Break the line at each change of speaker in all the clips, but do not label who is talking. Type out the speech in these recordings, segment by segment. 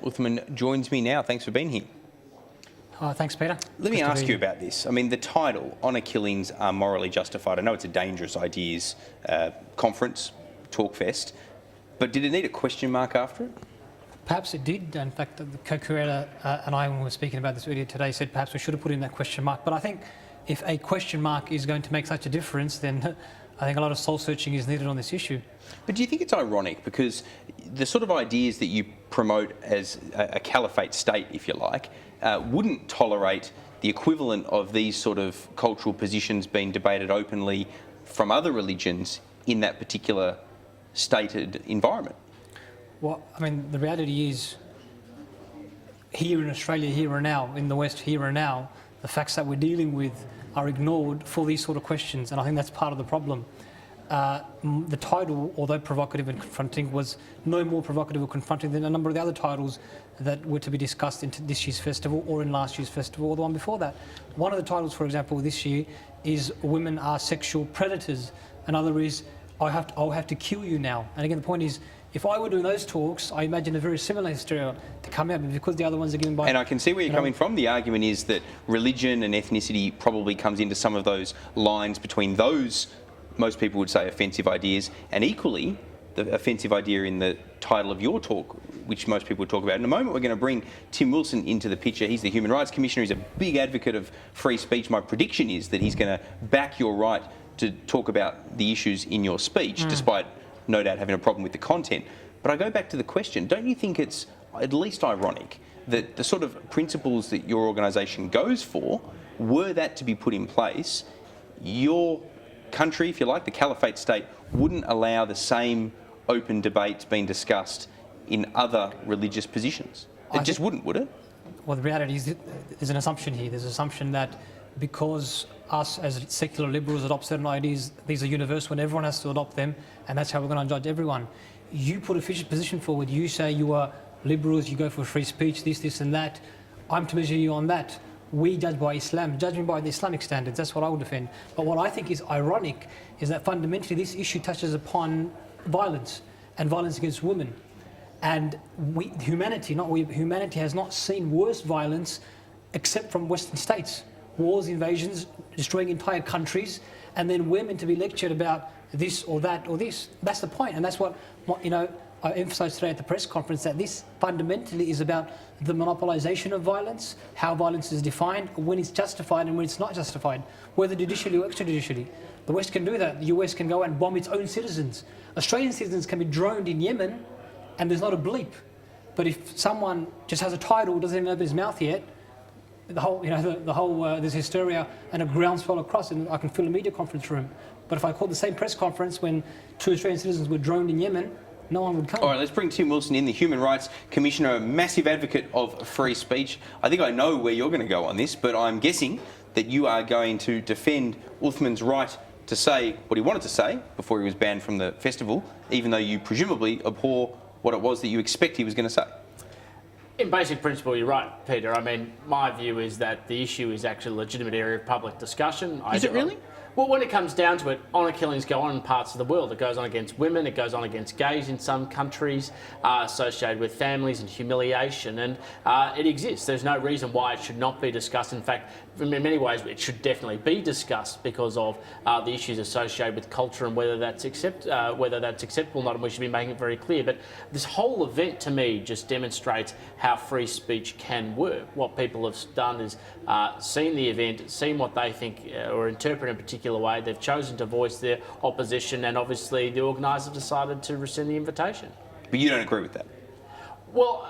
Uthman joins me now. Thanks for being here.
Thanks, Peter.
Let me ask you about this. I mean, the title, Honour Killings Are Morally Justified. I know it's a dangerous ideas conference, talk fest, but did it need a question mark after it?
Perhaps it did. In fact, the co-curator and I, when we were speaking about this earlier today, said perhaps we should have put in that question mark. But I think if a question mark is going to make such a difference, then I think a lot of soul-searching is needed on this issue.
But do you think it's ironic? Because the sort of ideas that you promote as a caliphate state, if you like, wouldn't tolerate the equivalent of these sort of cultural positions being debated openly from other religions in that particular stated environment.
Well, I mean, the reality is, here in Australia, here and now, in the West, here and now, the facts that we're dealing with are ignored for these sort of questions, and I think that's part of the problem. The title, although provocative and confronting, was no more provocative or confronting than a number of the other titles that were to be discussed in this year's festival or in last year's festival or the one before that. One of the titles, for example, this year is Women Are Sexual Predators. Another is I'll have to kill you now. And again, the point is, if I were doing those talks, I imagine a very similar hysteria to come out, but because the other ones are given by...
And I can see where you're coming from. The argument is that religion and ethnicity probably comes into some of those lines between those, most people would say, offensive ideas, and equally the offensive idea in the title of your talk, which most people would talk about. In a moment, we're going to bring Tim Wilson into the picture. He's the Human Rights Commissioner. He's a big advocate of free speech. My prediction is that he's going to back your right to talk about the issues in your speech, despite no doubt having a problem with the content. But I go back to the question, don't you think it's at least ironic that the sort of principles that your organisation goes for, were that to be put in place, your country, if you like, the caliphate state, wouldn't allow the same open debates being discussed in other religious positions? It just wouldn't, would it?
Well, the reality is there's an assumption here. There's an assumption that because us as secular liberals adopt certain ideas, these are universal and everyone has to adopt them, and that's how we're going to judge everyone. You put a position forward, you say you are liberals, you go for free speech, this and that. I'm to measure you on that. We judge by Islam, judging by the Islamic standards. That's what I would defend. But what I think is ironic is that fundamentally this issue touches upon violence and violence against women. And humanity has not seen worse violence except from Western states. Wars, invasions, destroying entire countries, and then we're meant to be lectured about this or that or this. That's the point, and that's what I emphasised today at the press conference, that this fundamentally is about the monopolisation of violence, how violence is defined, when it's justified and when it's not justified, whether judicially or extrajudicially. The West can do that. The US can go and bomb its own citizens. Australian citizens can be droned in Yemen, and there's not a bleep. But if someone just has a title, doesn't even open his mouth yet, there's hysteria and a groundswell across, and I can fill a media conference room. But if I called the same press conference when 2 Australian citizens were droned in Yemen, no one would come.
All right, let's bring Tim Wilson in, the Human Rights Commissioner, a massive advocate of free speech. I think I know where you're going to go on this, but I'm guessing that you are going to defend Uthman's right to say what he wanted to say before he was banned from the festival, even though you presumably abhor what it was that you expect he was going to say.
In basic principle, you're right, Peter. I mean, my view is that the issue is actually a legitimate area of public discussion.
Is it really?
Well, when it comes down to it, honour killings go on in parts of the world. It goes on against women, it goes on against gays in some countries, associated with families and humiliation, and it exists. There's no reason why it should not be discussed. In fact, in many ways, it should definitely be discussed because of the issues associated with culture and whether that's acceptable or not, and we should be making it very clear. But this whole event, to me, just demonstrates how free speech can work. What people have done is seen the event, seen what they think or interpret in a particular way. They've chosen to voice their opposition, and obviously the organisers decided to rescind the invitation.
But you don't agree with that?
Well,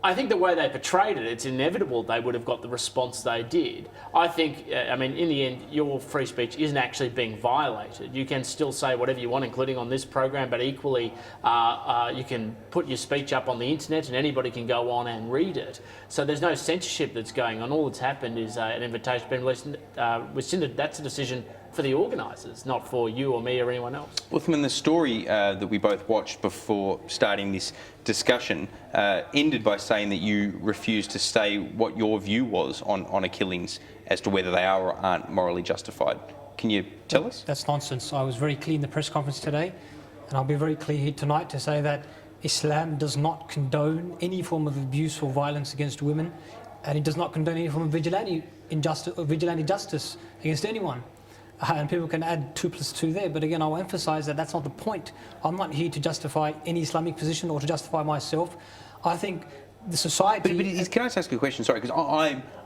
I think the way they portrayed it, it's inevitable they would have got the response they did. I think, I mean, in the end, your free speech isn't actually being violated. You can still say whatever you want, including on this program, but equally you can put your speech up on the internet and anybody can go on and read it. So there's no censorship that's going on. All that's happened is an invitation being rescinded. That's a decision for the organisers, not for you or me or anyone else.
Uthman, the story that we both watched before starting this discussion ended by saying that you refused to say what your view was on honour killings as to whether they are or aren't morally justified. Can you tell us?
That's nonsense. I was very clear in the press conference today, and I'll be very clear here tonight to say that Islam does not condone any form of abuse or violence against women, and it does not condone any form of vigilante injustice or vigilante justice against anyone. And people can add 2 + 2 there, but again, I will emphasise that that's not the point. I'm not here to justify any Islamic position or to justify myself. I think the society...
Can I just ask you a question? Sorry, because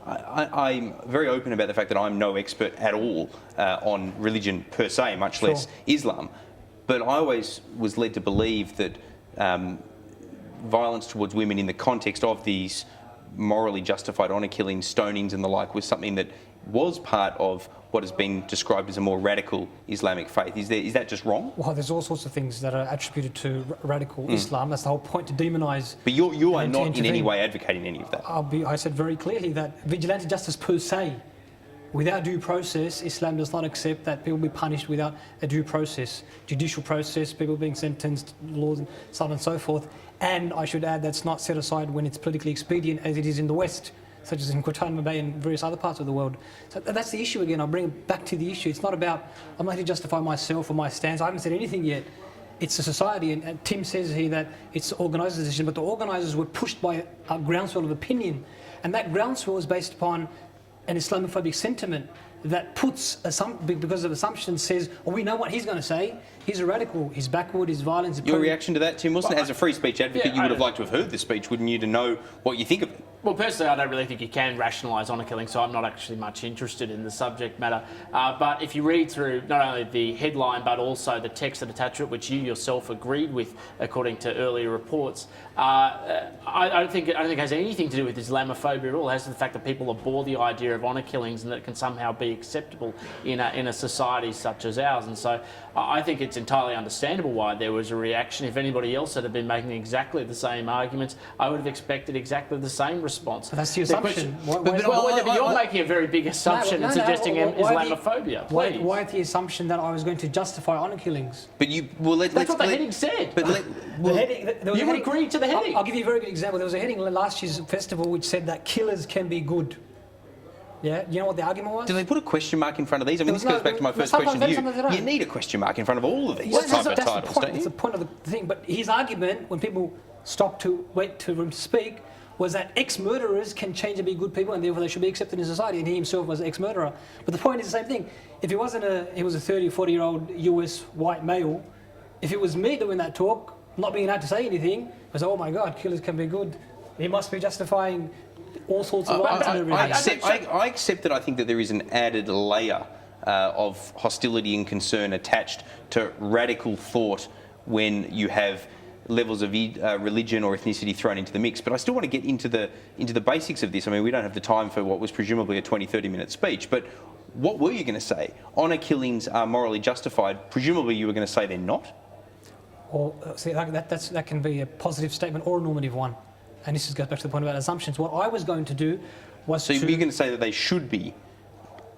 I'm very open about the fact that I'm no expert at all on religion per se, much less Islam. But I always was led to believe that violence towards women in the context of these morally justified honour killings, stonings and the like was something that was part of what has been described as a more radical Islamic faith. Is that just wrong?
Well, there's all sorts of things that are attributed to radical Islam. That's the whole point, to demonise.
But you are not in any way advocating any of that.
I said very clearly that vigilante justice per se, without due process, Islam does not accept that people be punished without a due process, judicial process, people being sentenced, laws and so on and so forth. And I should add, that's not set aside when it's politically expedient, as it is in the West, such as in Guantanamo Bay and various other parts of the world. So that's the issue again. I'll bring it back to the issue. It's not about, I'm not here to justify myself or my stance. I haven't said anything yet. It's a society, and Tim says here that it's the organisers' decision, but the organisers were pushed by a groundswell of opinion. And that groundswell is based upon an Islamophobic sentiment that puts, because of assumptions, says, well, we know what he's going to say. He's a radical, he's backward, he's violent.
Your reaction to that, Tim Wilson? As a free speech advocate, you would have liked to have heard this speech, wouldn't you, to know what you think of it?
Well, personally, I don't really think you can rationalise honour killing, so I'm not actually much interested in the subject matter. But if you read through not only the headline, but also the text that attached to it, which you yourself agreed with, according to earlier reports, I don't think it has anything to do with Islamophobia at all. It has to do with the fact that people abhor the idea of honour killings and that it can somehow be acceptable in a society such as ours. And so I think it's entirely understandable why there was a reaction. If anybody else had been making exactly the same arguments, I would have expected exactly the same response.
But that's the assumption.
You're making a very big assumption and suggesting Islamophobia.
Why the assumption that I was going to justify honour killings?
But
that's what the heading said. You agreed to the heading.
I'll give you a very good example. There was a heading last year's festival which said that killers can be good. Yeah, you know what the argument was?
Do they put a question mark in front of these? I mean, this goes back to my first question to you. You need a question mark in front of all of these type of titles, don't you?
That's the point of the thing. But his argument, when people stopped to wait for him to speak, was that ex-murderers can change and be good people, and therefore they should be accepted in society. And he himself was an ex-murderer. But the point is the same thing. If he was a 30 or 40-year-old US white male, if it was me doing that talk, not being allowed to say anything, I was, oh my God, killers can be good. He must be justifying all sorts of
I accept that. I think that there is an added layer of hostility and concern attached to radical thought when you have levels of religion or ethnicity thrown into the mix. But I still want to get into the basics of this. I mean, we don't have the time for what was presumably a 20, 30-minute speech, but what were you going to say? Honour killings are morally justified. Presumably you were going to say they're not?
Or, see, that can be a positive statement or a normative one. And this goes back to the point about assumptions. What I was going to do was
So you're going to say that they should be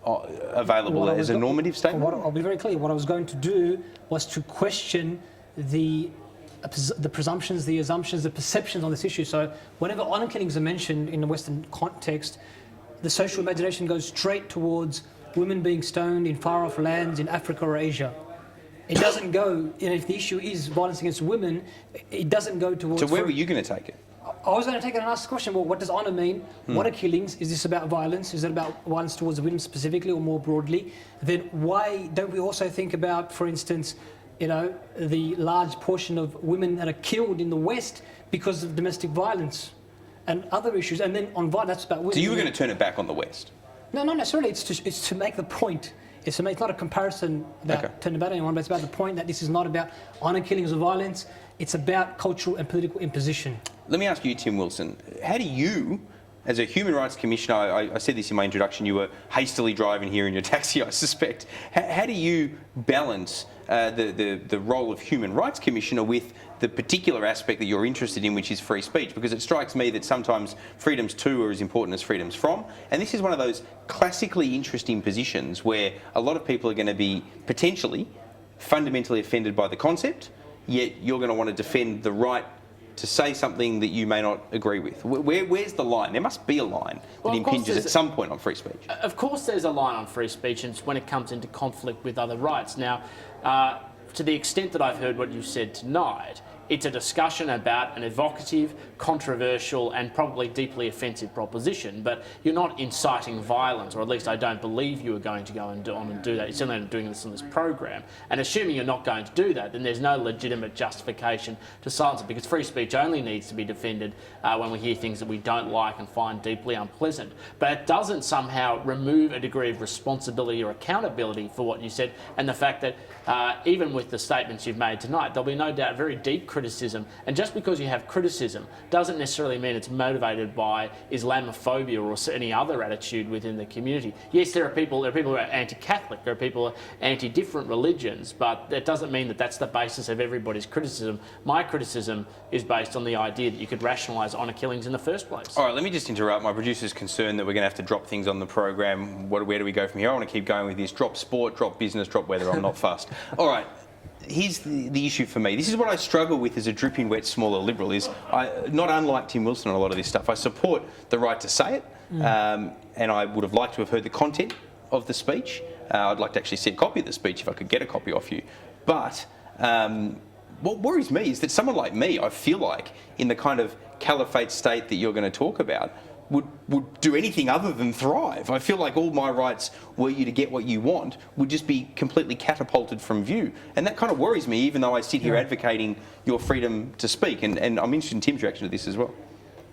available as a normative statement?
I'll be very clear. What I was going to do was to question the presumptions, the assumptions, the perceptions on this issue. So whenever honour killings are mentioned in the Western context, the social imagination goes straight towards women being stoned in far-off lands in Africa or Asia. It doesn't go, if the issue is violence against women, it doesn't go towards...
So where were you going to take it?
I was going to take it and ask the question, well, what does honour mean? What are killings? Is this about violence? Is it about violence towards women specifically or more broadly? Then why don't we also think about, for instance, the large portion of women that are killed in the West because of domestic violence and other issues? And then on violence, that's about women.
So you were going to turn it back on the West?
No, not necessarily. It's to make the point. It's not a comparison about turning about anyone, but it's about the point that this is not about honour killings or violence. It's about cultural and political imposition.
Let me ask you, Tim Wilson, how do you, as a Human Rights Commissioner, I said this in my introduction, you were hastily driving here in your taxi, I suspect. How do you balance the role of Human Rights Commissioner with the particular aspect that you're interested in, which is free speech? Because it strikes me that sometimes freedoms to are as important as freedoms from. And this is one of those classically interesting positions where a lot of people are going to be potentially fundamentally offended by the concept, yet you're going to want to defend the right to say something that you may not agree with. Where's the line? There must be a line that impinges at some point on free speech.
Of course there's a line on free speech, and it's when it comes into conflict with other rights. Now, to the extent that I've heard what you said tonight, It's a discussion about an evocative, controversial and probably deeply offensive proposition, but you're not inciting violence, or at least I don't believe you are going to go and do that. You're certainly not doing this on this program. And assuming you're not going to do that, then there's no legitimate justification to silence it, because free speech only needs to be defended when we hear things that we don't like and find deeply unpleasant. But it doesn't somehow remove a degree of responsibility or accountability for what you said, and the fact that even with the statements you've made tonight, there'll be no doubt very deep criticism. And just because you have criticism doesn't necessarily mean it's motivated by Islamophobia or any other attitude within the community. Yes, there are people who are anti-Catholic, there are people who are anti-different religions, but that doesn't mean that that's the basis of everybody's criticism. My criticism is based on the idea that you could rationalise honour killings in the first place.
All right, let me just interrupt. My producer's concerned that we're going to have to drop things on the program. Where do we go from here? I want to keep going with this. Drop sport, drop business, drop weather. I'm not fussed. All right. Here's the issue for me. This is what I struggle with as a dripping wet smaller Liberal, is not unlike Tim Wilson on a lot of this stuff. I support the right to say it, and I would have liked to have heard the content of the speech. I'd like to actually see a copy of the speech if I could get a copy off you. But what worries me is that someone like me, I feel like, in the kind of caliphate state that you're going to talk about, would do anything other than thrive. I feel like all my rights, were you to get what you want, would just be completely catapulted from view. And that kind of worries me, even though I sit here advocating your freedom to speak. And I'm interested in Tim's reaction to this as well.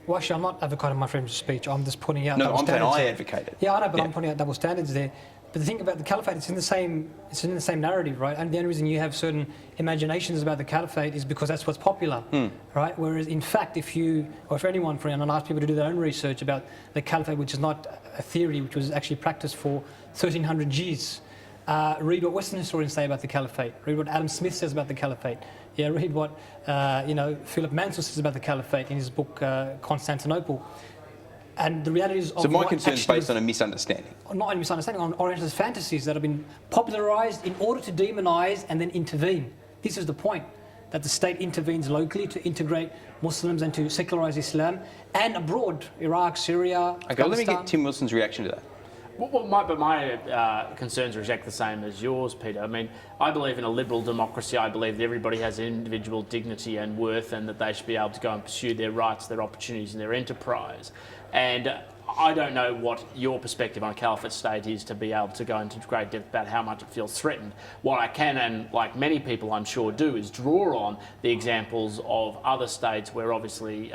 Well, actually, I'm not advocating my freedom to speech. I'm just pointing out.
No, I'm saying I advocate it.
Yeah, I know, but I'm pointing out double standards there. But the thing about the caliphate, it's in the same narrative, right? And the only reason you have certain imaginations about the caliphate is because that's what's popular, right? Whereas, in fact, if for anyone, and I ask people to do their own research about the caliphate, which is not a theory, which was actually practiced for 1300 years. Read what Western historians say about the caliphate. Read what Adam Smith says about the caliphate. Yeah, read what Philip Mansell says about the caliphate in his book Constantinople. And the reality is...
So my concern is based on a misunderstanding.
Not a misunderstanding, on Orientalist fantasies that have been popularised in order to demonise and then intervene. This is the point, that the state intervenes locally to integrate Muslims and to secularise Islam, and abroad, Iraq, Syria,
Okay, let me get Tim Wilson's reaction to that.
Well, my concerns are exactly the same as yours, Peter. I mean, I believe in a liberal democracy. I believe that everybody has individual dignity and worth, and that they should be able to go and pursue their rights, their opportunities and their enterprise. And I don't know what your perspective on a caliphate state is to be able to go into great depth about how much it feels threatened. What I can, and like many people I'm sure do, is draw on the examples of other states where obviously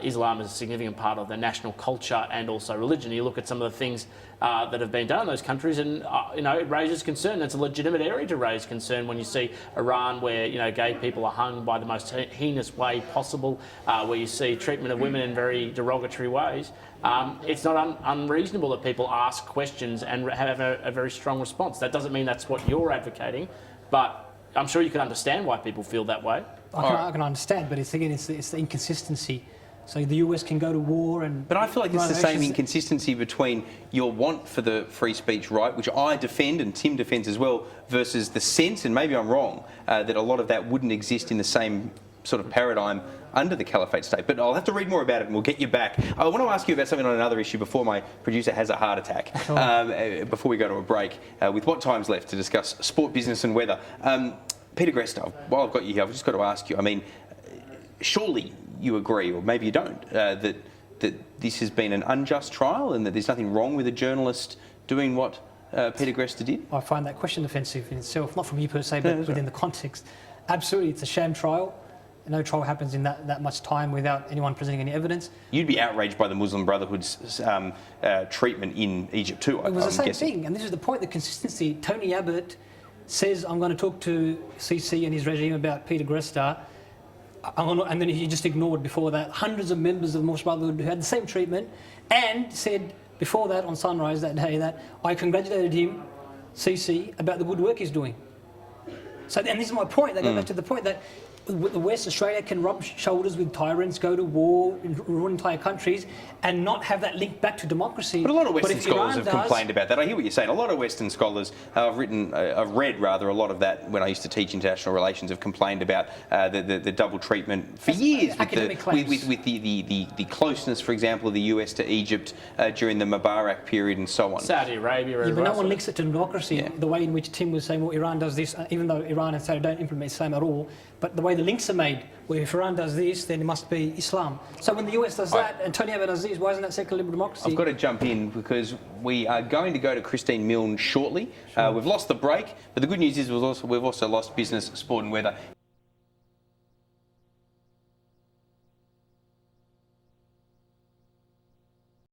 Islam is a significant part of their national culture and also religion. You look at some of the things that have been done in those countries, and it raises concern. It's a legitimate area to raise concern when you see Iran, where gay people are hung by the most heinous way possible, where you see treatment of women in very derogatory ways. It's not unreasonable that people ask questions and have a very strong response. That doesn't mean that's what you're advocating, but I'm sure you can understand why people feel that way.
I can understand, but it's the inconsistency. So the US can go to war and...
But I feel like it's the same inconsistency between your want for the free speech right, which I defend and Tim defends as well, versus the sense, and maybe I'm wrong, that a lot of that wouldn't exist in the same sort of paradigm under the caliphate state. But I'll have to read more about it and we'll get you back. I want to ask you about something on another issue before my producer has a heart attack, before we go to a break, with what time's left to discuss sport, business and weather. Peter Gresta, while I've got you here, I've just got to ask you, I mean, surely you agree, or maybe you don't, that this has been an unjust trial and that there's nothing wrong with a journalist doing what Peter Gresta did?
I find that question offensive in itself, not from you per se, but within the context. Absolutely, it's a sham trial. No trial happens in that much time without anyone presenting any evidence. You'd
be outraged by the Muslim Brotherhood's treatment in Egypt too, I'm
guessing. It was the same
guessing.
thing, and this is the point, the consistency. Tony Abbott says, I'm going to talk to CC and his regime about Peter Gresta, and then he just ignored before that hundreds of members of the Muslim Brotherhood who had the same treatment, and said before that on Sunrise that day that I congratulated him, CC, about the good work he's doing. So, and this is my point. They go back to the point that the West Australia can rub shoulders with tyrants, go to war, ruin entire countries, and not have that link back to democracy.
But a lot of Western scholars have complained about that. I hear what you're saying. A lot of Western scholars, I've read a lot of that when I used to teach international relations, have complained about the double treatment for years with the closeness, for example, of the US to Egypt during the Mubarak period and so on.
Saudi Arabia.
Yeah, but no one links it to democracy. The way in which Tim was saying, well, Iran does this, even though Iran and Saudi don't implement Islam at all. But the way the links are made, where if Iran does this, then it must be Islam. So when the US does that and Tony Abbott does this, why isn't that secular liberal democracy?
I've got to jump in because we are going to go to Christine Milne shortly. We've lost the break, but the good news is we've also lost business, sport and weather.